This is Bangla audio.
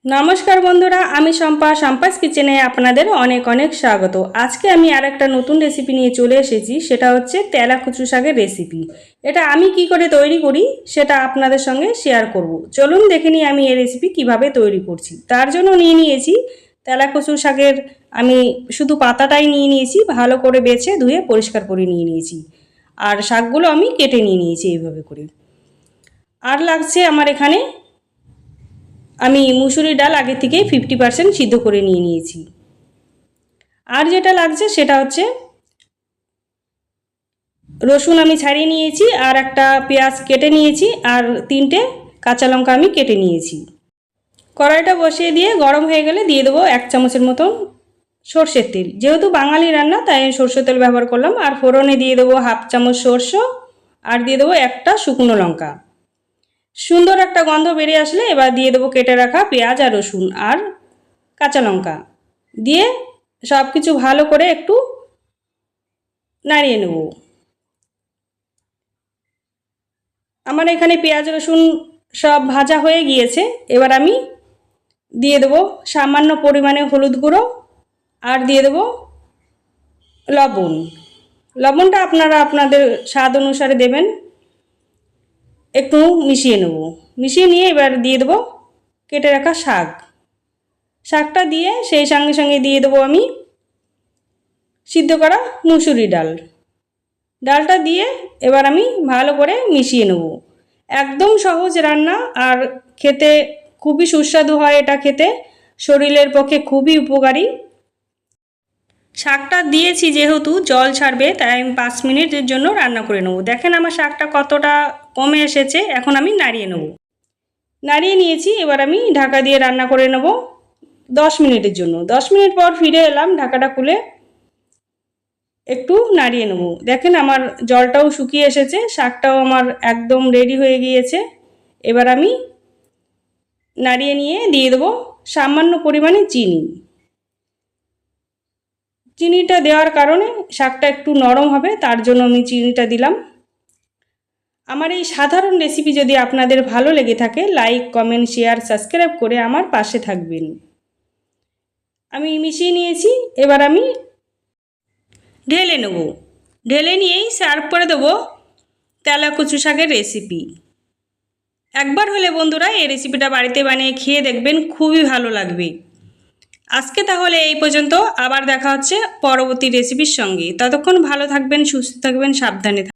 নমস্কার বন্ধুরা, আমি সম্পাস কিচেনে আপনাদের অনেক অনেক স্বাগত। আজকে আমি আরেকটা নতুন রেসিপি নিয়ে চলে এসেছি, সেটা হচ্ছে তেলাকুচু শাকের রেসিপি। এটা আমি কি করে তৈরি করি সেটা আপনাদের সঙ্গে শেয়ার করব। চলুন দেখে নিই আমি এই রেসিপি কিভাবে তৈরি করছি। তার জন্য নিয়ে নিয়েছি তেলাকুচু শাকের, আমি শুধু পাতাটাই নিয়ে নিয়েছি, ভালো করে বেছে ধুয়ে পরিষ্কার করে নিয়ে নিয়েছি। আর শাকগুলো আমি কেটে নিয়ে নিয়েছি এইভাবে করে। আর লাগছে আমার এখানে, আমি মুসুরি ডাল আগে থেকে 50% সিদ্ধ করে নিয়ে নিয়েছি। আর যেটা লাগছে সেটা হচ্ছে রসুন আমি ছাড়িয়ে নিয়েছি, আর একটা পেঁয়াজ কেটে নিয়েছি, আর 3টে কাঁচা লঙ্কা আমি কেটে নিয়েছি। কড়াইটা বসিয়ে দিয়ে গরম হয়ে গেলে দিয়ে দেবো 1 চামচের মতন সর্ষের তেল। যেহেতু বাঙালি রান্না তাই আমি সর্ষের তেল ব্যবহার করলাম। আর ফোড়নে দিয়ে দেবো 1/2 চামচ সর্ষে, আর দিয়ে দেবো একটা শুকনো লঙ্কা। সুন্দর একটা গন্ধ বেরিয়ে আসলে এবার দিয়ে দেবো কেটে রাখা পেঁয়াজ আর রসুন আর কাঁচা লঙ্কা দিয়ে সব কিছু ভালো করে একটু নাড়িয়ে নেব। আমার এখানে পেঁয়াজ রসুন সব ভাজা হয়ে গিয়েছে। এবার আমি দিয়ে দেবো সামান্য পরিমাণে হলুদ গুঁড়ো, আর দিয়ে দেবো লবণ। লবণটা আপনারা আপনাদের স্বাদ অনুসারে দেবেন। একটু মিশিয়ে নেব। মিশিয়ে নিয়ে এবার দিয়ে দেবো কেটে রাখা শাকটা দিয়ে সেই সঙ্গে সঙ্গে দিয়ে দেবো আমি সিদ্ধ করা মুসুরি ডালটা দিয়ে এবার আমি ভালো করে মিশিয়ে নেব। একদম সহজ রান্না, আর খেতে খুবই সুস্বাদু হয়। এটা খেতে শরীরের পক্ষে খুবই উপকারী। শাকটা দিয়েছি যেহেতু জল ছাড়বে, তাই আমি 5 মিনিটের জন্য রান্না করে নেব। দেখেন আমার শাকটা কতটা কমে এসেছে। এখন আমি নাড়িয়ে নেব। নাড়িয়ে নিয়েছি, এবার আমি ঢাকা দিয়ে রান্না করে নেব 10 মিনিটের জন্য। 10 মিনিট পর ফিরে এলাম, ঢাকাটা খুলে একটু নাড়িয়ে নেব। দেখেন আমার জলটাও শুকিয়ে এসেছে, শাকটাও আমার একদম রেডি হয়ে গিয়েছে। এবার আমি নাড়িয়ে নিয়ে দিয়ে দেবো সামান্য পরিমাণে চিনিটা দেওয়ার কারণে শাকটা একটু নরম হবে, তার জন্য আমি চিনিটা দিলাম। আমার এই সাধারণ রেসিপি যদি আপনাদের ভালো লেগে থাকে, লাইক কমেন্ট শেয়ার সাবস্ক্রাইব করে আমার পাশে থাকবেন। আমি মিশিয়ে নিয়েছি, এবার আমি ঢেলে নেব। ঢেলে নিয়েই সার্ভ করে দেবো তেলাকুচু শাকের রেসিপি। একবার হলে বন্ধুরা এই রেসিপিটা বাড়িতে বানিয়ে খেয়ে দেখবেন, খুবই ভালো লাগবে। আজকে তাহলে এই পর্যন্ত, আবার দেখা হচ্ছে পরবর্তী রেসিপির সঙ্গে। ততক্ষণ ভালো থাকবেন, সুস্থ থাকবেন, সাবধানে থাকবেন।